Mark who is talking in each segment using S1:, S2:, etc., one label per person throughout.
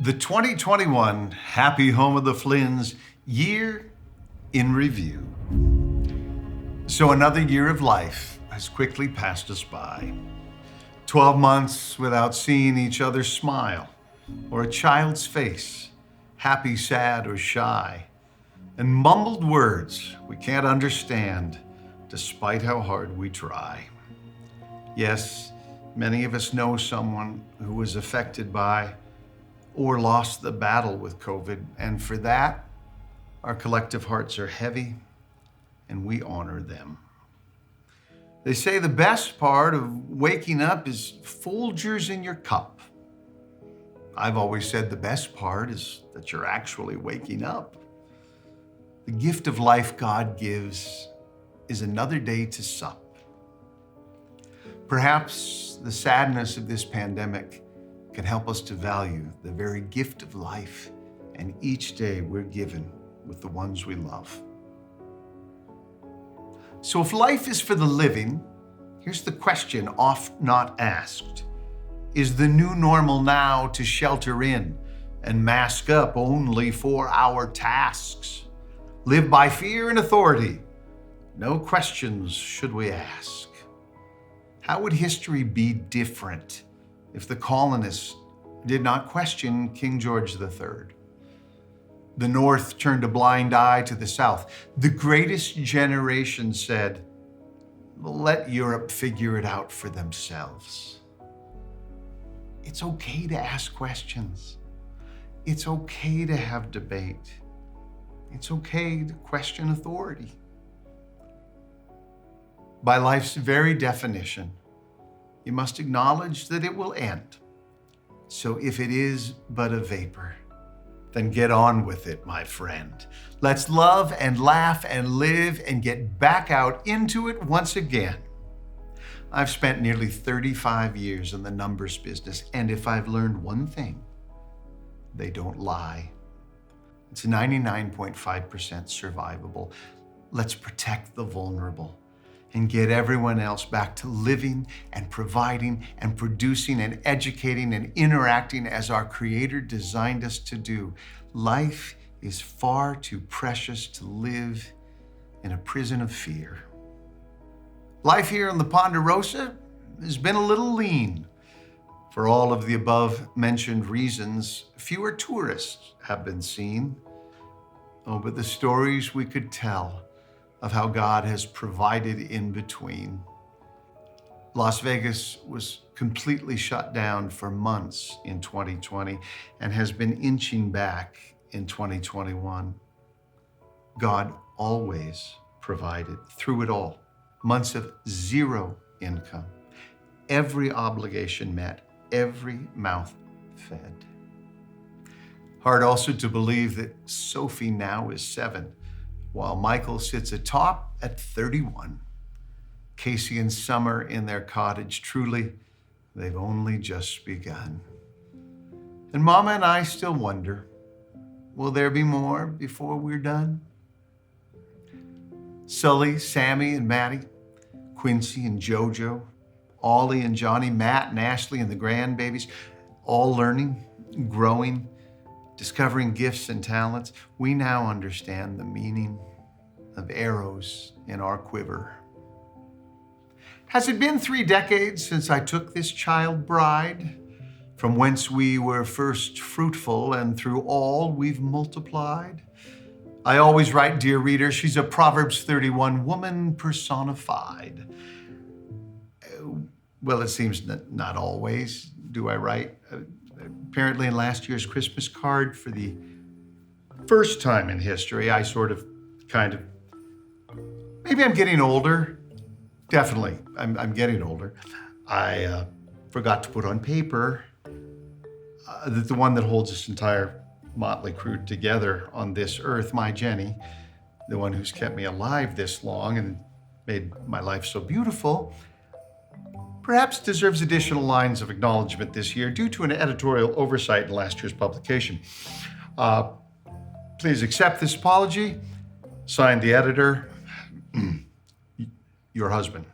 S1: The 2021 Happy Home of the Flynn's year in review. So another year of life has quickly passed us by. 12 months without seeing each other smile or a child's face, happy, sad, or shy, and mumbled words we can't understand despite how hard we try. Yes, many of us know someone who was affected by or lost the battle with COVID, and for that, our collective hearts are heavy and we honor them. They say the best part of waking up is Folgers in your cup. I've always said the best part is that you're actually waking up. The gift of life God gives is another day to sup. Perhaps the sadness of this pandemic can help us to value the very gift of life and each day we're given with the ones we love. So if life is for the living, here's the question oft not asked. Is the new normal now to shelter in and mask up only for our tasks? Live by fear and authority? No questions should we ask. How would history be different if the colonists did not question King George III? The North turned a blind eye to the South. The greatest generation said, let Europe figure it out for themselves. It's okay to ask questions. It's okay to have debate. It's okay to question authority. By life's very definition, you must acknowledge that it will end. So if it is but a vapor, then get on with it, my friend. Let's love and laugh and live and get back out into it once again. I've spent nearly 35 years in the numbers business, and if I've learned one thing, they don't lie. It's 99.5% survivable. Let's protect the vulnerable and get everyone else back to living and providing and producing and educating and interacting as our Creator designed us to do. Life is far too precious to live in a prison of fear. Life here on the Ponderosa has been a little lean. For all of the above mentioned reasons, fewer tourists have been seen. Oh, but the stories we could tell of how God has provided in between. Las Vegas was completely shut down for months in 2020 and has been inching back in 2021. God always provided through it all. Months of zero income, every obligation met, every mouth fed. Hard also to believe that Sophie now is 7, while Michael sits atop at 31. Casey and Summer in their cottage, truly, they've only just begun. And Mama and I still wonder, will there be more before we're done? Sully, Sammy, and Maddie, Quincy and Jojo, Ollie and Johnny, Matt and Ashley and the grandbabies, all learning, growing, discovering gifts and talents. We now understand the meaning of arrows in our quiver. Has it been 3 decades since I took this child bride, from whence we were first fruitful and through all we've multiplied? I always write, dear reader, she's a Proverbs 31 woman personified. Well, it seems not always do I write. Apparently in last year's Christmas card, for the first time in history, I maybe I'm getting older. Definitely, I'm getting older. I forgot to put on paper that the one that holds this entire motley crew together on this earth, my Jenny, the one who's kept me alive this long and made my life so beautiful, perhaps deserves additional lines of acknowledgement this year due to an editorial oversight in last year's publication. Please accept this apology. Signed, the editor, your husband.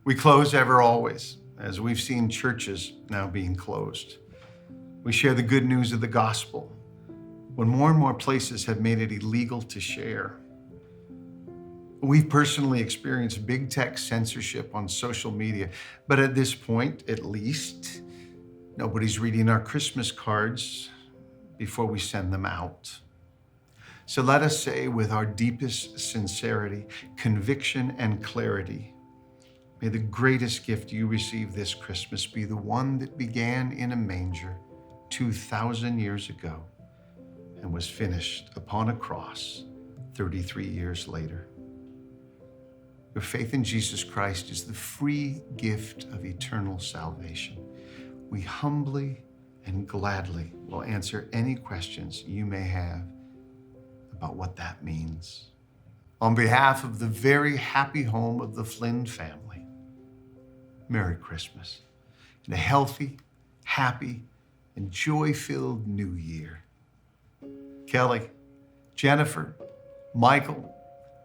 S1: We close ever always as we've seen churches now being closed. We share the good news of the gospel when more and more places have made it illegal to share. We've personally experienced big tech censorship on social media, but at this point, at least, nobody's reading our Christmas cards before we send them out. So let us say with our deepest sincerity, conviction, and clarity, may the greatest gift you receive this Christmas be the one that began in a manger 2,000 years ago and was finished upon a cross 33 years later. Your faith in Jesus Christ is the free gift of eternal salvation. We humbly and gladly will answer any questions you may have about what that means. On behalf of the very happy home of the Flynn family, Merry Christmas and a healthy, happy, and joy-filled new year. Kelly, Jennifer, Michael,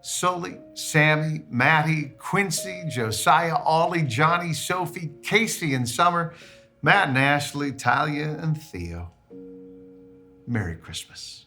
S1: Sully, Sammy, Matty, Quincy, Josiah, Ollie, Johnny, Sophie, Casey, and Summer, Matt and Ashley, Talia, and Theo. Merry Christmas.